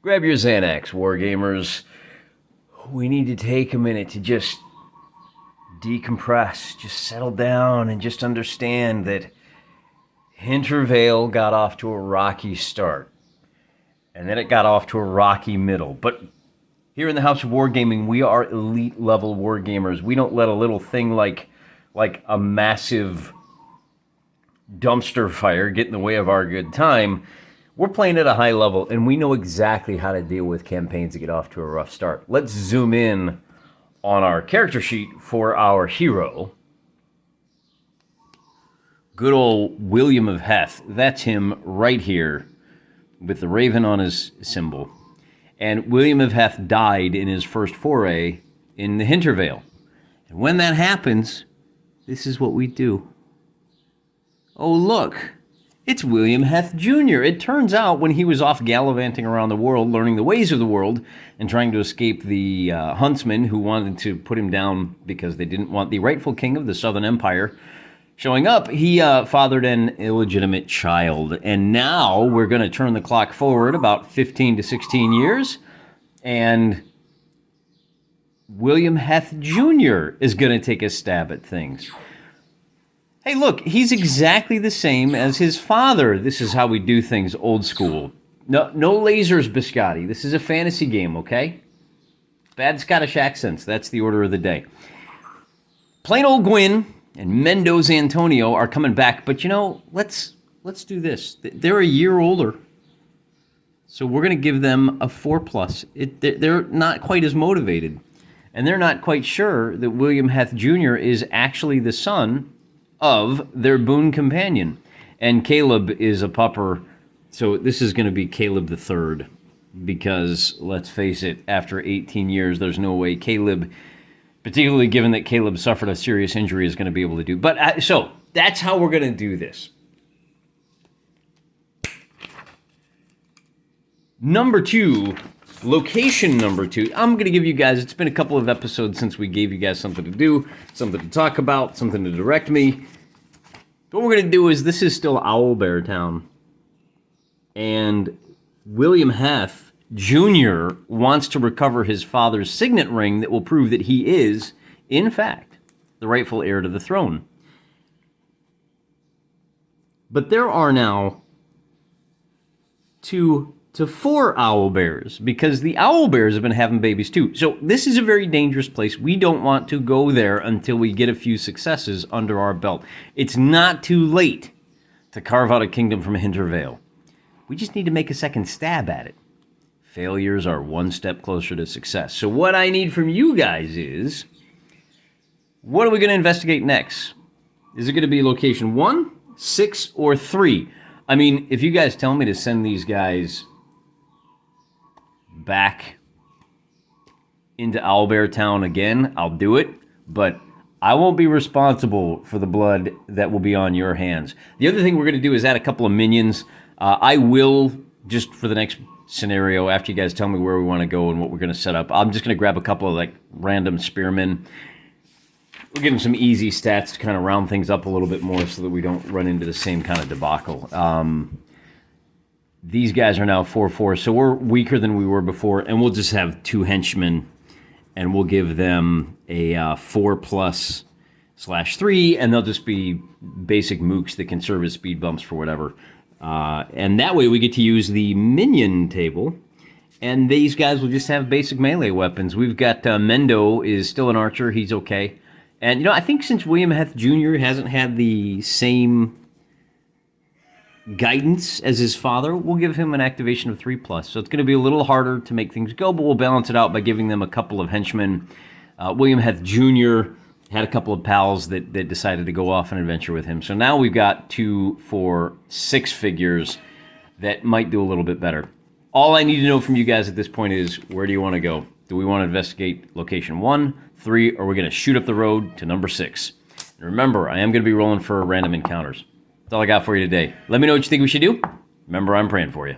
Grab your Xanax, Wargamers. We need to take a minute to just decompress, just settle down, and just understand that Hintervale got off to a rocky start. And then it got off to a rocky middle. But here in the House of Wargaming, we are elite level wargamers. We don't let a little thing like a massive dumpster fire get in the way of our good time. We're playing at a high level, and we know exactly how to deal with campaigns that get off to a rough start. Let's zoom in on our character sheet for our hero. Good old William of Heth. That's him right here with the raven on his symbol. And William of Heth died in his first foray in the Hintervale. And when that happens, this is what we do. Oh, look. It's William Heth Jr. It turns out when he was off gallivanting around the world, learning the ways of the world, and trying to escape the huntsmen who wanted to put him down because they didn't want the rightful king of the Southern Empire showing up, he fathered an illegitimate child. And now we're going to turn the clock forward about 15 to 16 years, and William Heth Jr. is going to take a stab at things. Hey, look, he's exactly the same as his father. This is how we do things old school. No lasers, Biscotti. This is a fantasy game, okay? Bad Scottish accents. That's the order of the day. Plain old Gwyn and Mendoza Antonio are coming back, but you know, let's do this. They're a year older, so we're going to give them a 4+. They're not quite as motivated, and they're not quite sure that William Heth Jr. is actually the son of their boon companion. And Caleb is a pupper, so this is going to be Caleb the Third, because let's face it, after 18 years, there's no way Caleb, particularly given that Caleb suffered a serious injury, is going to be able to do. But so that's how we're going to do this. Number 2, location number 2. I'm going to give you guys, it's been a couple of episodes since we gave you guys something to do, something to talk about, something to direct me. What we're going to do is, this is still Owlbear Town. And William Heth Jr. wants to recover his father's signet ring that will prove that he is, in fact, the rightful heir to the throne. But there are now 2 to 4 owlbears, because the owlbears have been having babies too. So this is a very dangerous place. We don't want to go there until we get a few successes under our belt. It's not too late to carve out a kingdom from Hintervale. We just need to make a second stab at it. Failures are one step closer to success. So what I need from you guys is, what are we going to investigate next? Is it going to be location 1, 6, or 3? I mean, if you guys tell me to send these guys back into Owlbear Town again, I'll do it, but I won't be responsible for the blood that will be on your hands. The other thing we're going to do is add a couple of minions. I will, just for the next scenario, after you guys tell me where we want to go and what we're going to set up, I'm just going to grab a couple of like random spearmen. We'll give them some easy stats to kind of round things up a little bit more so that we don't run into the same kind of debacle. These guys are now 4/4, so we're weaker than we were before, and we'll just have 2 henchmen, and we'll give them a 4+/3, and they'll just be basic mooks that can serve as speed bumps for whatever. And that way we get to use the minion table, and these guys will just have basic melee weapons. We've got Mendo is still an archer. He's okay. And, you know, I think since William Heth Jr. hasn't had the same guidance as his father, we'll give him an activation of 3+. So it's going to be a little harder to make things go, but we'll balance it out by giving them a couple of henchmen. William Heth Jr. had a couple of pals that decided to go off on an adventure with him. So now we've got 2, 4, 6 figures that might do a little bit better. All I need to know from you guys at this point is, where do you want to go? Do we want to investigate location 1, 3, or are we going to shoot up the road to number 6? And remember, I am going to be rolling for random encounters. That's all I got for you today. Let me know what you think we should do. Remember, I'm praying for you.